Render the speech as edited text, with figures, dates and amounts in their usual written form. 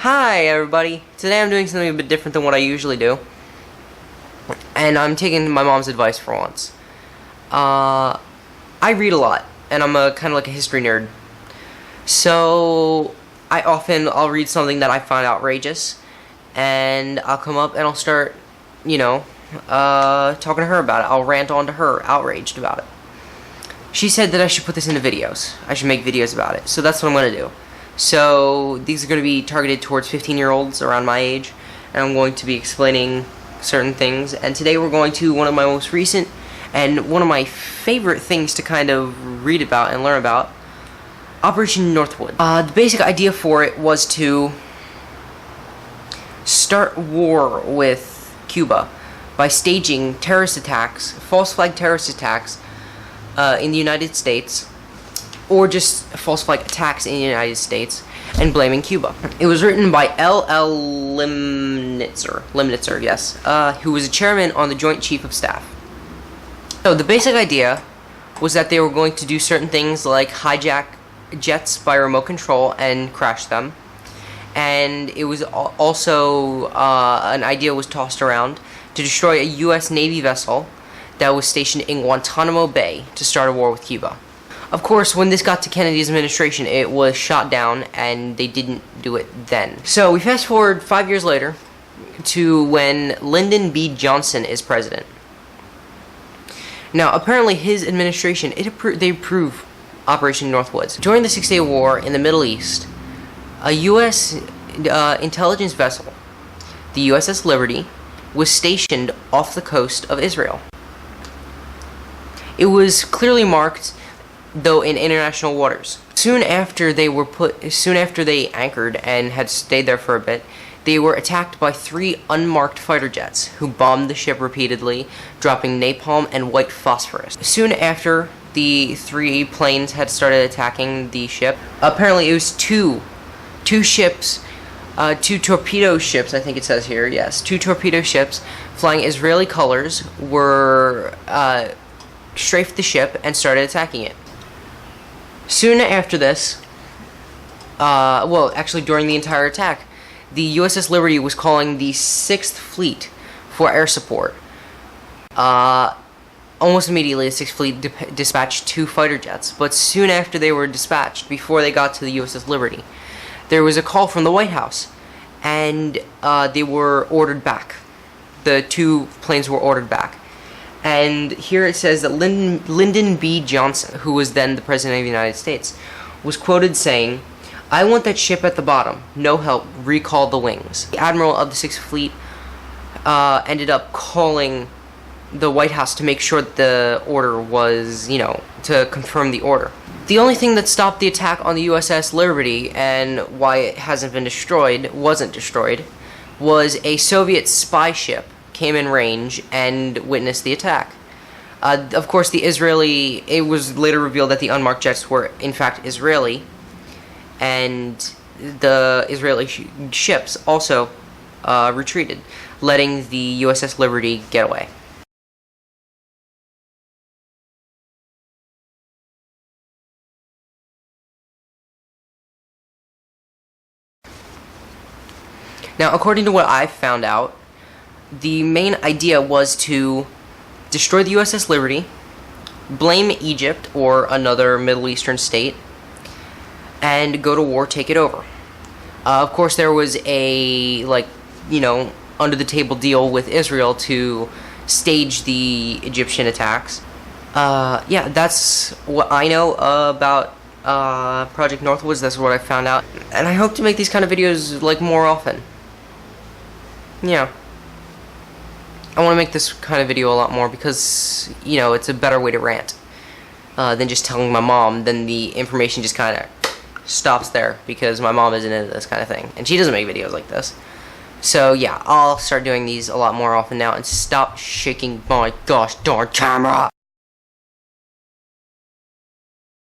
Hi everybody, today I'm doing something a bit different than what I usually do, and I'm taking my mom's advice for once. I read a lot, and I'm kind of like a history nerd, so I'll read something that I find outrageous, and I'll come up and I'll start, talking to her about it. I'll rant on to her, outraged about it. She said that I should put this into videos. I should make videos about it, so that's what I'm going to do. So these are going to be targeted towards 15-year-olds around my age, and I'm going to be explaining certain things. And today we're going to one of my most recent and one of my favorite things to kind of read about and learn about, Operation Northwoods. The basic idea for it was to start war with Cuba by staging terrorist attacks, false flag terrorist attacks in the United States, or just false flag attacks in the United States, and blaming Cuba. It was written by L.L. Limnitzer, yes, who was a chairman on the Joint Chief of Staff. So the basic idea was that they were going to do certain things like hijack jets by remote control and crash them, and it was also an idea was tossed around to destroy a U.S. Navy vessel that was stationed in Guantanamo Bay to start a war with Cuba. Of course, when this got to Kennedy's administration, it was shot down, and they didn't do it then. So we fast forward 5 years later to when Lyndon B. Johnson is president. Now, apparently his administration, they approved Operation Northwoods. During the Six-Day War in the Middle East, a U.S. Intelligence vessel, the USS Liberty, was stationed off the coast of Israel. It was clearly marked, though, in international waters. Soon after they anchored and had stayed there for a bit, they were attacked by 3 unmarked fighter jets, who bombed the ship repeatedly, dropping napalm and white phosphorus. Soon after the 3 planes had started attacking the ship, apparently it was two torpedo ships, I think it says here, yes, 2 torpedo ships flying Israeli colors were strafed the ship and started attacking it. Soon after this, actually during the entire attack, the USS Liberty was calling the 6th Fleet for air support. Almost immediately, the 6th Fleet dispatched 2 fighter jets, but soon after they were dispatched, before they got to the USS Liberty, there was a call from the White House, and they were ordered back. The 2 planes were ordered back. And here it says that Lyndon B. Johnson, who was then the President of the United States, was quoted saying, "I want that ship at the bottom. No help. Recall the wings." The Admiral of the 6th Fleet ended up calling the White House to make sure that the order was, to confirm the order. The only thing that stopped the attack on the USS Liberty, and why it wasn't destroyed, was a Soviet spy ship came in range and witnessed the attack. Of course, it was later revealed that the unmarked jets were in fact Israeli, and the Israeli ships also retreated, letting the USS Liberty get away. Now, according to what I've found out, the main idea was to destroy the USS Liberty, blame Egypt or another Middle Eastern state, and go to war, take it over. Of course, there was a, under-the-table deal with Israel to stage the Egyptian attacks. Yeah, that's what I know about Project Northwoods. That's what I found out. And I hope to make these kind of videos, more often. Yeah. I want to make this kind of video a lot more because, it's a better way to rant than just telling my mom. Then the information just kind of stops there because my mom isn't into this kind of thing. And she doesn't make videos like this. So, yeah, I'll start doing these a lot more often now and stop shaking my gosh darn camera.